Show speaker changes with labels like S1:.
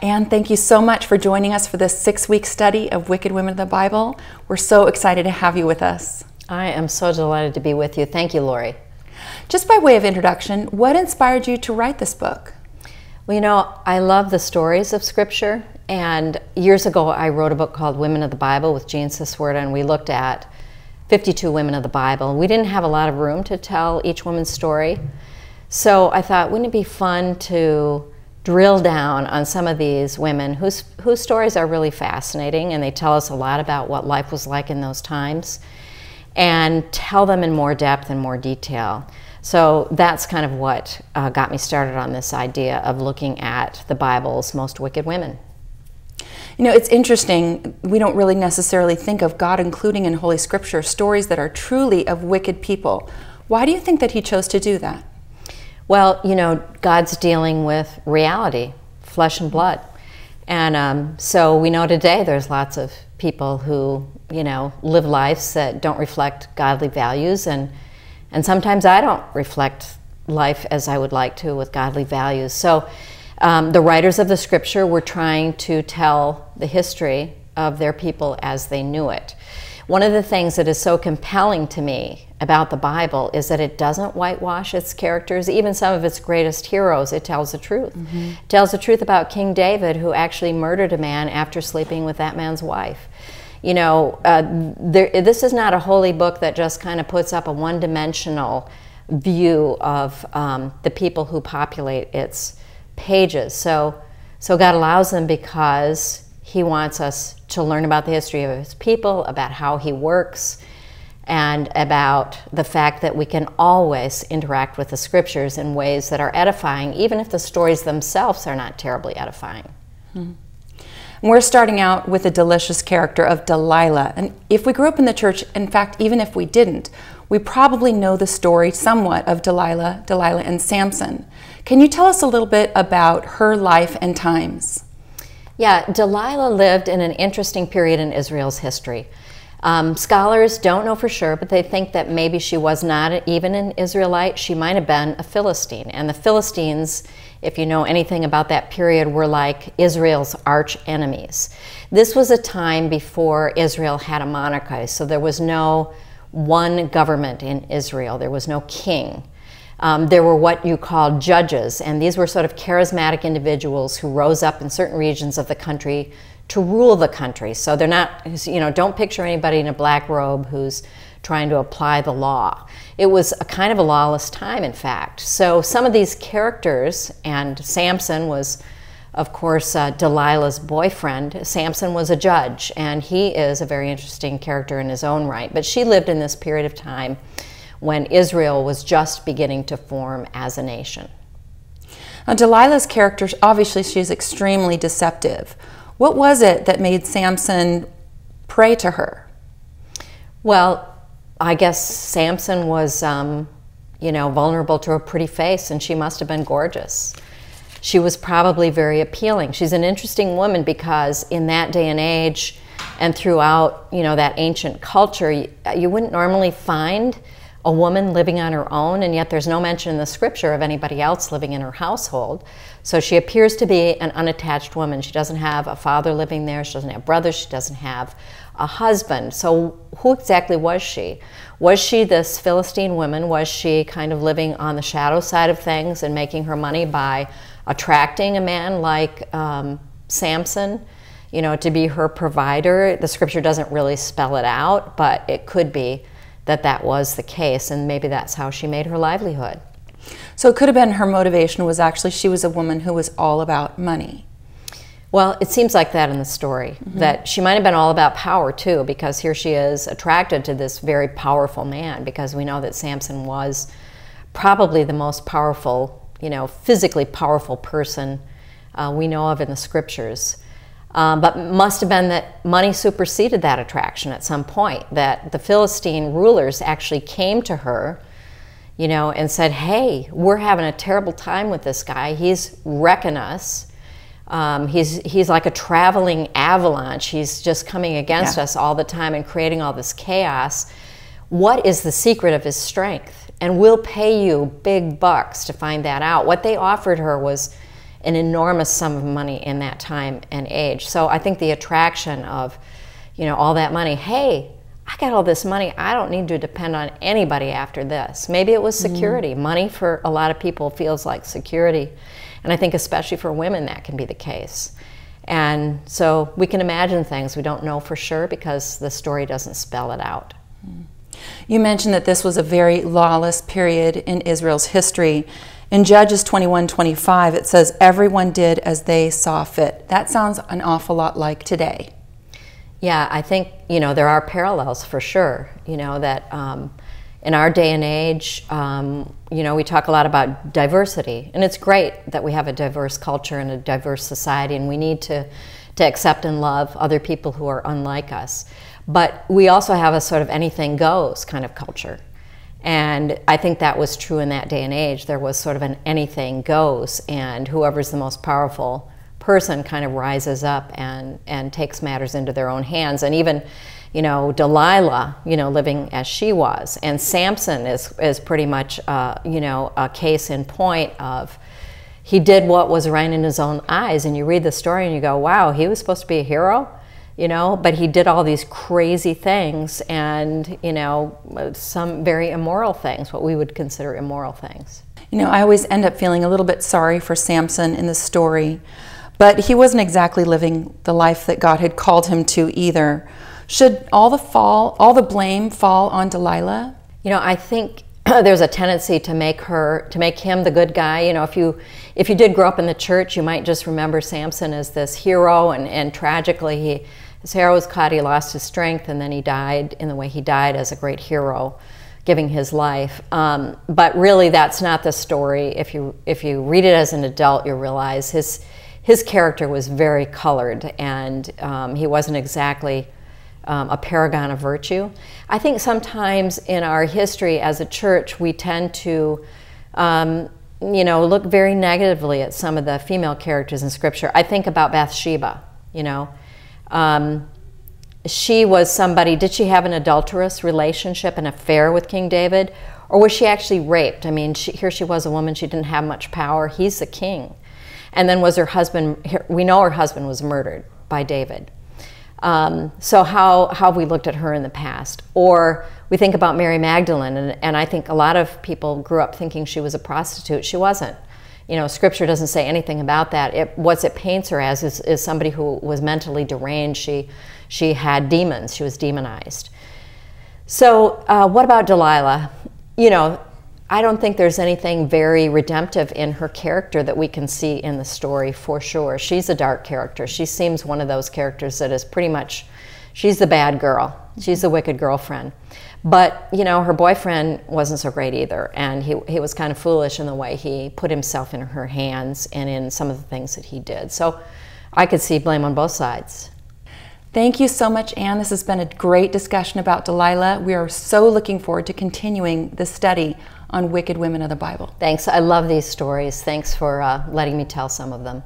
S1: Anne, thank you so much for joining us for this 6-week study of Wicked Women of the Bible. We're so excited to have you with us.
S2: I am so delighted to be with you. Thank you, Lori.
S1: Just by way of introduction, what inspired you to write this book?
S2: Well, you know, I love the stories of Scripture, and years ago I wrote a book called Women of the Bible with Jean Siswerda, and we looked at 52 women of the Bible. We didn't have a lot of room to tell each woman's story, so I thought, wouldn't it be fun to drill down on some of these women whose stories are really fascinating, and they tell us a lot about what life was like in those times, and tell them in more depth and more detail. So that's kind of what got me started on this idea of looking at the Bible's most wicked women.
S1: You know, it's interesting, we don't really necessarily think of God including in Holy Scripture stories that are truly of wicked people. Why do you think that He chose to do that?
S2: Well, you know, God's dealing with reality, flesh and blood. And so we know today there's lots of people who, you know, live lives that don't reflect godly values, and sometimes I don't reflect life as I would like to with godly values. So the writers of the Scripture were trying to tell the history of their people as they knew it. One of the things that is so compelling to me about the Bible is that it doesn't whitewash its characters. Even some of its greatest heroes, it tells the truth. Mm-hmm. It tells the truth about King David, who actually murdered a man after sleeping with that man's wife. You know, this is not a holy book that just kind of puts up a one-dimensional view of the people who populate its pages. So God allows them because He wants us to learn about the history of His people, about how He works, and about the fact that we can always interact with the Scriptures in ways that are edifying, even if the stories themselves are not terribly edifying.
S1: Hmm. We're starting out with the delicious character of Delilah. And if we grew up in the church, in fact, even if we didn't, we probably know the story somewhat of Delilah and Samson. Can you tell us a little bit about her life and times?
S2: Yeah, Delilah lived in an interesting period in Israel's history. Scholars don't know for sure, but they think that maybe she was not even an Israelite. She might have been a Philistine. And the Philistines, if you know anything about that period, were like Israel's arch enemies. This was a time before Israel had a monarchy, so there was no one government in Israel. There was no king. There were what you call judges, and these were sort of charismatic individuals who rose up in certain regions of the country to rule the country. So they're not, you know, don't picture anybody in a black robe who's trying to apply the law. It was a kind of a lawless time, in fact. So some of these characters, and Samson was, of course, Delilah's boyfriend. Samson was a judge, and he is a very interesting character in his own right. But she lived in this period of time when Israel was just beginning to form as a nation.
S1: Now, Delilah's character, obviously she's extremely deceptive. What was it that made Samson pray to her?
S2: Well, I guess Samson was, you know, vulnerable to a pretty face, and she must have been gorgeous. She was probably very appealing. She's an interesting woman because in that day and age and throughout, you know, that ancient culture, you wouldn't normally find a woman living on her own, and yet there's no mention in the Scripture of anybody else living in her household. So she appears to be an unattached woman. She doesn't have a father living there. She doesn't have brothers. She doesn't have a husband. So who exactly was she? Was she this Philistine woman? Was she kind of living on the shadow side of things and making her money by attracting a man like Samson, you know, to be her provider? The Scripture doesn't really spell it out, but it could be that that was the case, and maybe that's how she made her livelihood.
S1: So it could have been her motivation was actually she was a woman who was all about money.
S2: Well, it seems like that in the story, that she might have been all about power too, because here she is attracted to this very powerful man, because we know that Samson was probably the most powerful, you know, physically powerful person we know of in the Scriptures. But must have been that money superseded that attraction at some point, that the Philistine rulers actually came to her, you know, and said, hey, we're having a terrible time with this guy. He's wrecking us. He's like a traveling avalanche. He's just coming against us all the time and creating all this chaos. What is the secret of his strength? And we'll pay you big bucks to find that out. What they offered her was an enormous sum of money in that time and age. So I think the attraction of, all that money, hey, I got all this money, I don't need to depend on anybody after this. Maybe it was security. Money for a lot of people feels like security. And I think especially for women that can be the case. And so we can imagine things we don't know for sure because the story doesn't spell it out.
S1: You mentioned that this was a very lawless period in Israel's history. In Judges 21:25, it says, everyone did as they saw fit. That sounds an awful lot like today.
S2: Yeah, I think, there are parallels for sure, that in our day and age, we talk a lot about diversity, and it's great that we have a diverse culture and a diverse society, and we need to accept and love other people who are unlike us. But we also have a sort of anything goes kind of culture. And I think that was true in that day and age. There was sort of an anything goes, and whoever's the most powerful person kind of rises up and takes matters into their own hands. And even, Delilah, living as she was, and Samson is pretty much, a case in point of he did what was right in his own eyes. And you read the story and you go, wow, he was supposed to be a hero, but he did all these crazy things and, some very immoral things, what we would consider immoral things.
S1: I always end up feeling a little bit sorry for Samson in the story, but he wasn't exactly living the life that God had called him to either. Should all the blame fall on Delilah?
S2: I think there's a tendency to make him the good guy. If you did grow up in the church, you might just remember Samson as this hero, and tragically his hair was cut, he lost his strength, and then he died in the way he died as a great hero, giving his life. But really, that's not the story. If you read it as an adult, you realize his character was very colored, and he wasn't exactly a paragon of virtue. I think sometimes in our history as a church, we tend to look very negatively at some of the female characters in Scripture. I think about Bathsheba, she was somebody, did she have an adulterous relationship, an affair with King David? Or was she actually raped? I mean, here she was a woman, she didn't have much power, he's the king. And then was her husband, we know her husband was murdered by David. So how have we looked at her in the past? Or we think about Mary Magdalene, and I think a lot of people grew up thinking she was a prostitute. She wasn't. Scripture doesn't say anything about that. What it paints her as is somebody who was mentally deranged. She had demons. She was demonized. So what about Delilah? I don't think there's anything very redemptive in her character that we can see in the story for sure. She's a dark character. She seems one of those characters that is pretty much, she's the bad girl. She's the wicked girlfriend. But, her boyfriend wasn't so great either, and he was kind of foolish in the way he put himself in her hands and in some of the things that he did. So I could see blame on both sides.
S1: Thank you so much, Anne. This has been a great discussion about Delilah. We are so looking forward to continuing the study on wicked women of the Bible.
S2: Thanks. I love these stories. Thanks for letting me tell some of them.